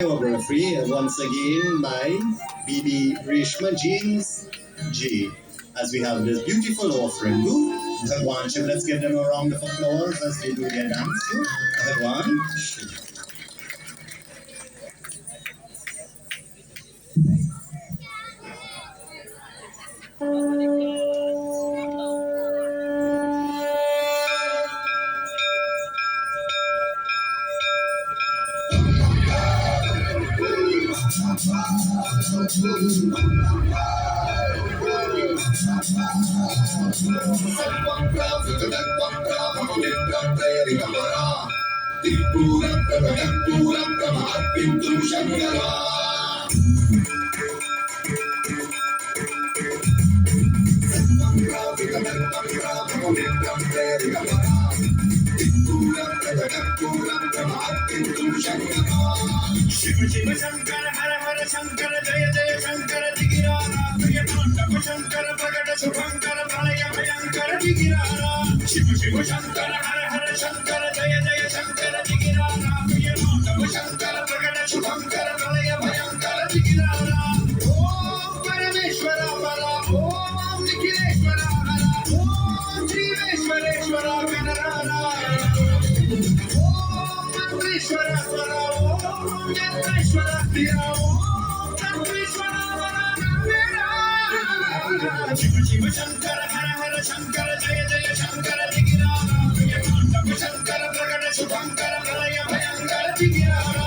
Choreography once again by BB Reshma Jeans G. As we have this beautiful offering to Bhagwan Shiv. Let's give them a round of applause as they do their dance to Bhagwan Shiv. Shiv Shiv Shankar हर हर शंकर जय जय शंकर दिगिरारा प्रियतांडव शंकर प्रकट शुभंकर प्रलय भयंकर दिगिरारा शिव शिव शंकर हर हर शंकर जय जय शंकर दिगिरारा प्रियतांडव शंकर प्रकट शुभंकर प्रलय भयंकर दिगिरारा ओम परमेश्वर परा ओम निखिलेश्वर हरा ओम श्रीवेश्वरेश्वर गणरारा ओम मंत्रेश्वर स्वरा यंत्रेश्वर प्रिया ओम तत्वेश्वर शिव शिव शंकर हर हर शंकर जय जय शंकर दिगिरारा प्रियतांडव शंकर प्रकट शुभंकर प्रलय भयंकर दिगिरारा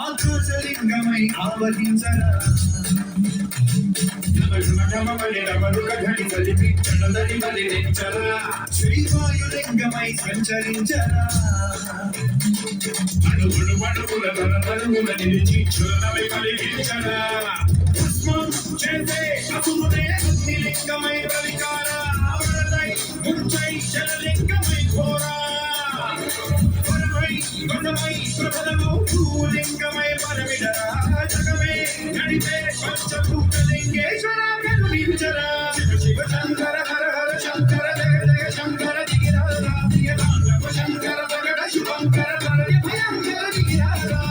ఆకాశలింగమై ఆవహించరా శ్రీవాయులింగమై సంచరించరా అణువులు అణువుల తరతరముల నిలిచి క్షుణ్ణమై కలిగించరా పుష్పం చేసే అసురుడే అగ్నిలింగమై బలికార ఆవరదై ముంచై జలలింగమై ఘోరా వనమై ప్రబలము భూలింగమై బలవిడరా జగమే నడిపే పంచభూతలింగేశ్వర కరుణించరా శివ శివ శంకర హర హర శంకర జయ జయ శంకర దిగిరారా ప్రియతాండవ శంకర ప్రకట శుభంకర ప్రళయ భయంకర దిగిరారా